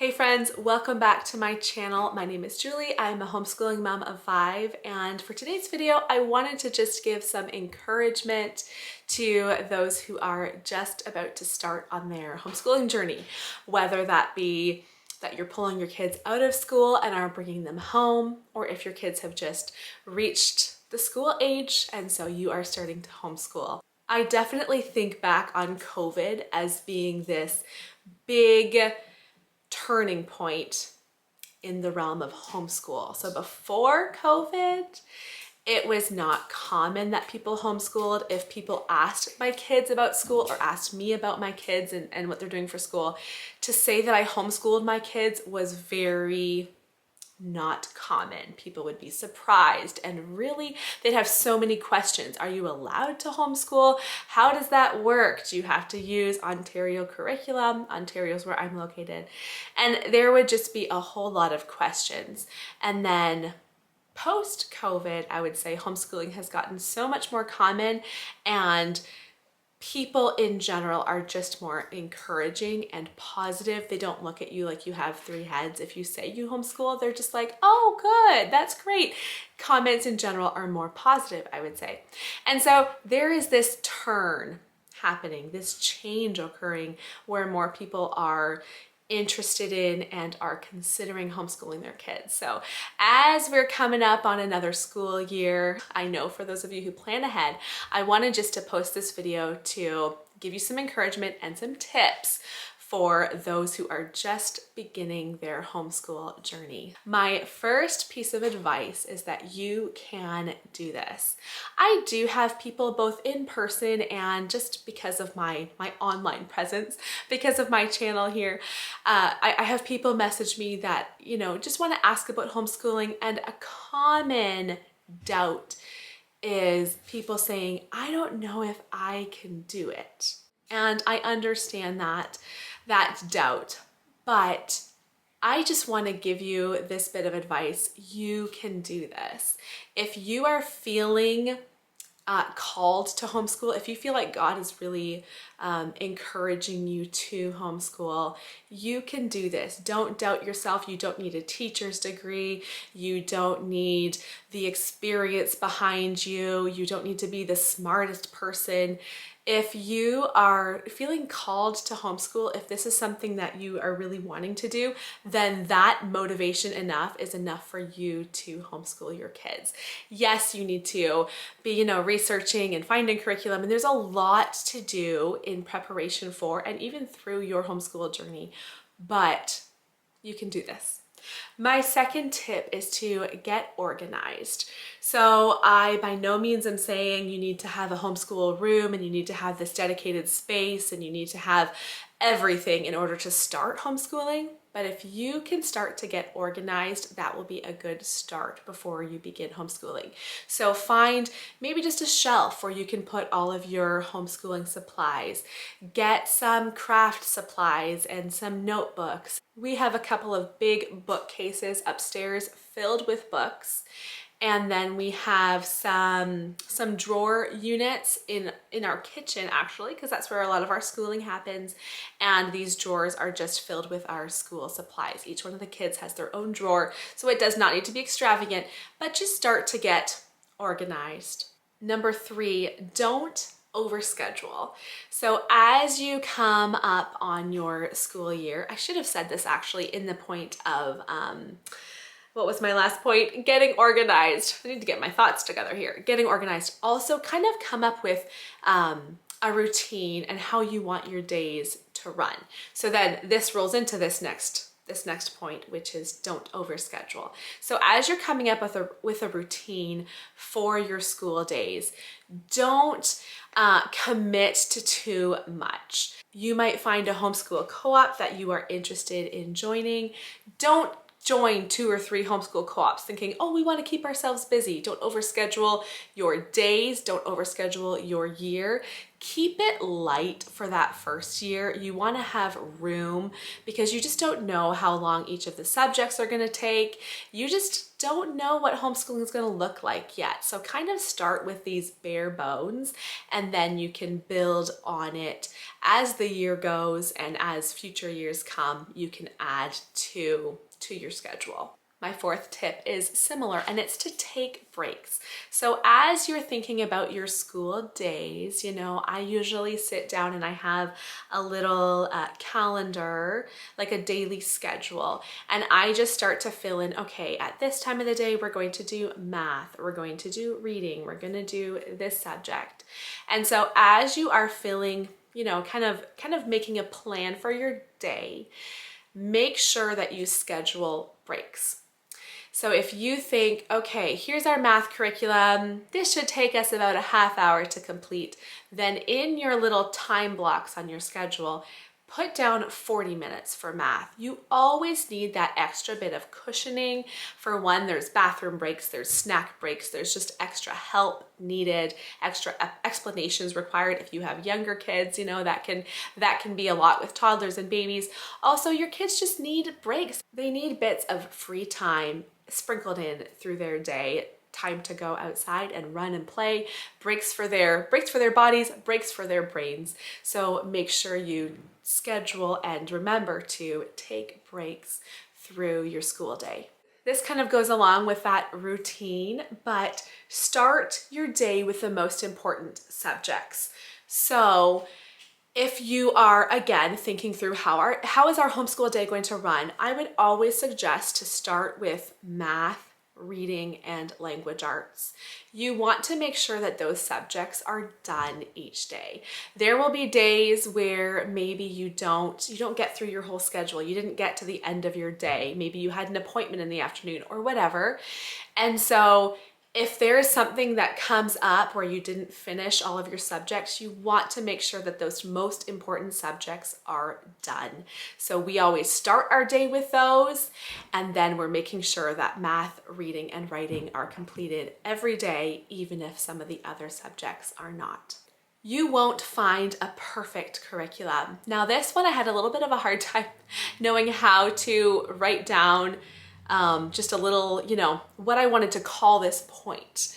Hey friends, welcome back to my channel. My name is Julie. I'm a homeschooling mom of 5, and for today's video, I wanted to just give some encouragement to those who are just about to start on their homeschooling journey, whether that be that you're pulling your kids out of school and are bringing them home, or if your kids have just reached the school age and so you are starting to homeschool. I definitely think back on COVID as being this big turning point in the realm of homeschool. So before COVID, it was not common that people homeschooled. If people asked my kids about school or asked me about my kids and what they're doing for school, to say that I homeschooled my kids was very not common. People would be surprised and really they'd have so many questions. Are you allowed to homeschool? How does that work? Do you have to use Ontario curriculum? Ontario's where I'm located. And there would just be a whole lot of questions. And then post-COVID, I would say homeschooling has gotten so much more common, and people in general are just more encouraging and positive. They don't look at you like you have 3 heads. If you say you homeschool, they're just like, oh, good, that's great. Comments in general are more positive, I would say. And so there is this turn happening, this change occurring where more people are interested in and are considering homeschooling their kids. So as we're coming up on another school year, I know for those of you who plan ahead, I wanted just to post this video to give you some encouragement and some tips for those who are just beginning their homeschool journey. My first piece of advice is that you can do this. I do have people both in person and just because of my online presence, because of my channel here, I have people message me that, you know, just want to ask about homeschooling, and a common doubt is people saying, I don't know if I can do it. And I understand that doubt, but I just want to give you this bit of advice. You can do this. If you are feeling called to homeschool, if you feel like God is really encouraging you to homeschool, you can do this. Don't doubt yourself. You don't need a teacher's degree. You don't need the experience behind you. You don't need to be the smartest person. If you are feeling called to homeschool, if this is something that you are really wanting to do, then that motivation is enough for you to homeschool your kids. Yes, you need to be, researching and finding curriculum, and there's a lot to do in preparation for and even through your homeschool journey, but you can do this. My second tip is to get organized. So I by no means am saying you need to have a homeschool room and you need to have this dedicated space and you need to have everything in order to start homeschooling. But if you can start to get organized, that will be a good start before you begin homeschooling. So find maybe just a shelf where you can put all of your homeschooling supplies. Get some craft supplies and some notebooks. We have a couple of big bookcases upstairs filled with books. And then we have some drawer units in our kitchen, actually, because that's where a lot of our schooling happens. And these drawers are just filled with our school supplies. Each one of the kids has their own drawer, so it does not need to be extravagant, but just start to get organized. Number 3, don't overschedule. So as you come up on your school year, I should have said this actually in the point of, what was my last point? Getting organized. I need to get my thoughts together here. Getting organized. Also kind of come up with a routine and how you want your days to run. So then this rolls into this next point, which is don't overschedule. So as you're coming up with a routine for your school days, don't commit to too much. You might find a homeschool co-op that you are interested in joining. Don't join 2 or 3 homeschool co-ops thinking, oh, we want to keep ourselves busy. Don't overschedule your days. Don't overschedule your year. keep it light for that first year. You want to have room because you just don't know how long each of the subjects are going to take. You just don't know what homeschooling is going to look like yet. So kind of start with these bare bones, and then you can build on it as the year goes, and as future years come, you can add to your schedule. My fourth tip is similar, and it's to take breaks. So as you're thinking about your school days, you know, I usually sit down and I have a little calendar, like a daily schedule, and I just start to fill in, okay, at this time of the day, we're going to do math, we're going to do reading, we're going to do this subject. And so as you are filling, you know, kind of making a plan for your day, make sure that you schedule breaks. So if you think, okay, here's our math curriculum, this should take us about a half hour to complete, then in your little time blocks on your schedule, put down 40 minutes for math. You always need that extra bit of cushioning. For one, there's bathroom breaks, there's snack breaks, there's just extra help needed, extra explanations required if you have younger kids, you know, that can be a lot with toddlers and babies. Also, your kids just need breaks. They need bits of free time sprinkled in through their day, time to go outside and run and play, breaks for their bodies, breaks for their brains. So make sure you schedule and remember to take breaks through your school day. This kind of goes along with that routine, but start your day with the most important subjects. So if you are, again, thinking through how is our homeschool day going to run, I would always suggest to start with math, reading, and language arts. You want to make sure that those subjects are done each day. There will be days where maybe you don't get through your whole schedule. You didn't get to the end of your day. Maybe you had an appointment in the afternoon or whatever. And so if there is something that comes up where you didn't finish all of your subjects, you want to make sure that those most important subjects are done. So we always start our day with those, and then we're making sure that math, reading, and writing are completed every day, even if some of the other subjects are not. You won't find a perfect curriculum. Now, this one I had a little bit of a hard time knowing how to write down just a little, you know, what I wanted to call this point.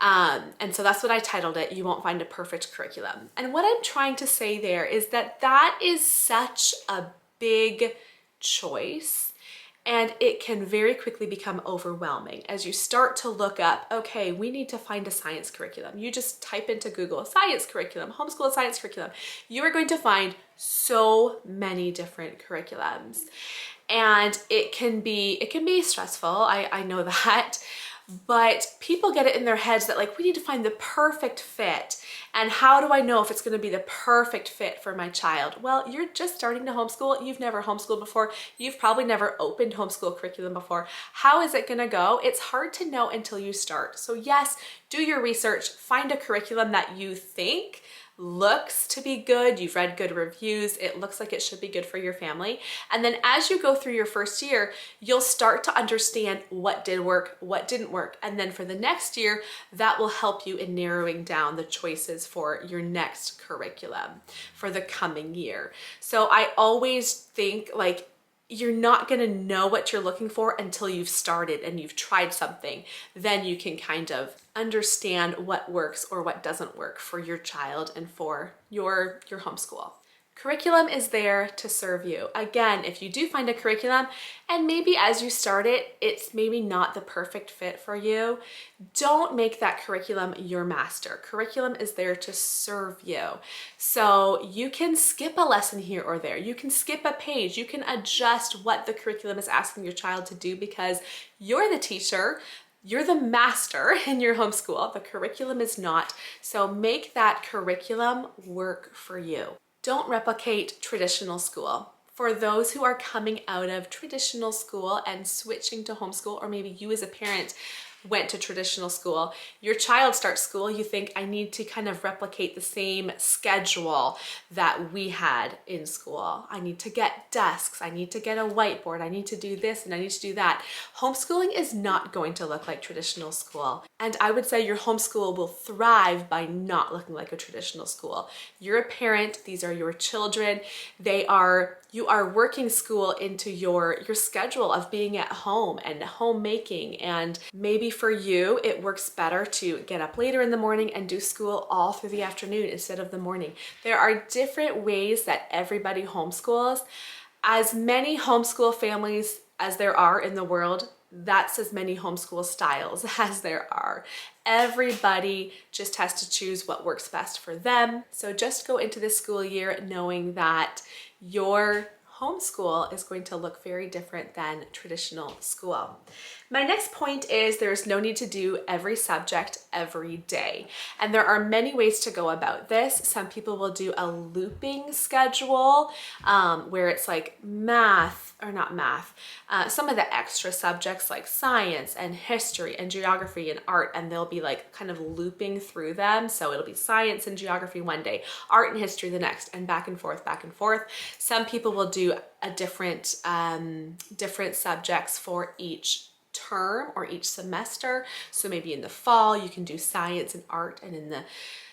And so that's what I titled it, You Won't Find a Perfect Curriculum. And what I'm trying to say there is that is such a big choice, and it can very quickly become overwhelming as you start to look up, okay, we need to find a science curriculum. You just type into Google, science curriculum, homeschool science curriculum. You are going to find so many different curriculums. And it can be stressful, I know that, but people get it in their heads that like, we need to find the perfect fit. And how do I know if it's gonna be the perfect fit for my child? Well, you're just starting to homeschool. You've never homeschooled before. You've probably never opened homeschool curriculum before. How is it gonna go? It's hard to know until you start. So yes, do your research, find a curriculum that you think looks to be good, you've read good reviews, it looks like it should be good for your family. And then as you go through your first year, you'll start to understand what did work, what didn't work. And then for the next year, that will help you in narrowing down the choices for your next curriculum for the coming year. So I always think like, you're not gonna know what you're looking for until you've started and you've tried something. Then you can kind of understand what works or what doesn't work for your child and for your homeschool. Curriculum is there to serve you. Again, if you do find a curriculum and maybe as you start it, it's maybe not the perfect fit for you, don't make that curriculum your master. Curriculum is there to serve you. So you can skip a lesson here or there. You can skip a page. You can adjust what the curriculum is asking your child to do because you're the teacher. You're the master in your homeschool. The curriculum is not. So make that curriculum work for you. Don't replicate traditional school. For those who are coming out of traditional school and switching to homeschool, or maybe you as a parent went to traditional school. Your child starts school, you think, I need to kind of replicate the same schedule that we had in school. I need to get desks, I need to get a whiteboard, I need to do this and I need to do that. Homeschooling is not going to look like traditional school. And I would say your homeschool will thrive by not looking like a traditional school. You're a parent, these are your children. You are working school into your schedule of being at home and homemaking. And maybe for you, it works better to get up later in the morning and do school all through the afternoon instead of the morning. There are different ways that everybody homeschools. As many homeschool families as there are in the world, that's as many homeschool styles as there are. Everybody just has to choose what works best for them. So just go into this school year knowing that your homeschool is going to look very different than traditional school. My next point is there's no need to do every subject every day. And there are many ways to go about this. Some people will do a looping schedule where it's like some of the extra subjects like science and history and geography and art, and they'll be like kind of looping through them. So it'll be science and geography one day, art and history the next, and back and forth, back and forth. Some people will do a different subjects for each term or each semester. So maybe in the fall you can do science and art, and in the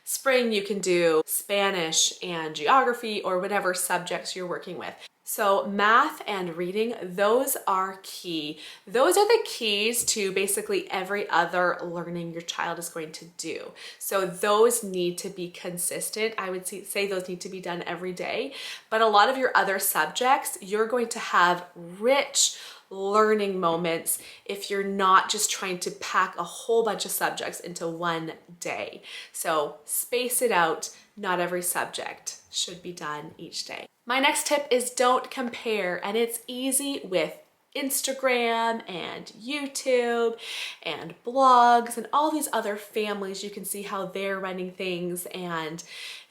spring you can do Spanish and geography or whatever subjects you're working with. So math and reading, those are key. Those are the keys to basically every other learning your child is going to do. So those need to be consistent. I would say those need to be done every day. But a lot of your other subjects, you're going to have rich learning moments if you're not just trying to pack a whole bunch of subjects into one day. So space it out. Not every subject should be done each day. My next tip is don't compare, and it's easy with Instagram and YouTube and blogs and all these other families. You can see how they're running things, and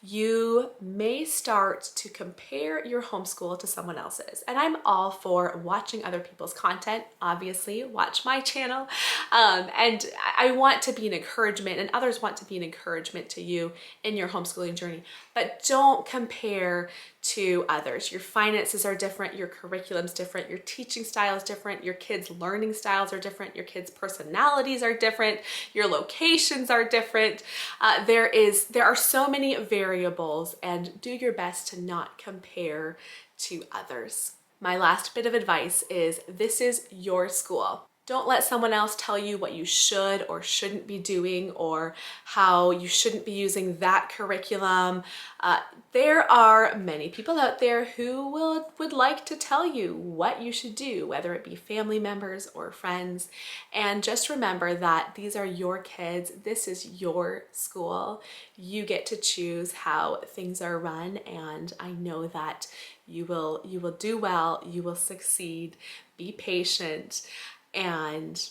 you may start to compare your homeschool to someone else's. And I'm all for watching other people's content. Obviously, watch my channel. And I want to be an encouragement, and others want to be an encouragement to you in your homeschooling journey. But don't compare to others. Your finances are different, your curriculum's different, your teaching style is different, your kids' learning styles are different, your kids' personalities are different, your locations are different. There are so many variables, and do your best to not compare to others. My last bit of advice is this is your school. Don't let someone else tell you what you should or shouldn't be doing, or how you shouldn't be using that curriculum. There are many people out there who would like to tell you what you should do, whether it be family members or friends. And just remember that these are your kids. This is your school. You get to choose how things are run, and I know that you will do well. You will succeed. Be patient. And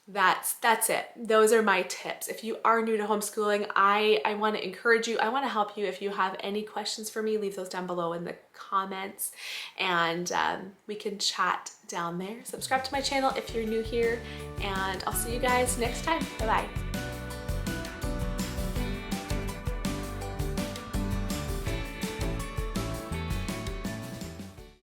that's it. Those are my tips. If you are new to homeschooling, I want to encourage you. I want to help you. If you have any questions for me, leave those down below in the comments, and we can chat down there. Subscribe to my channel if you're new here, and I'll see you guys next time. Bye-bye.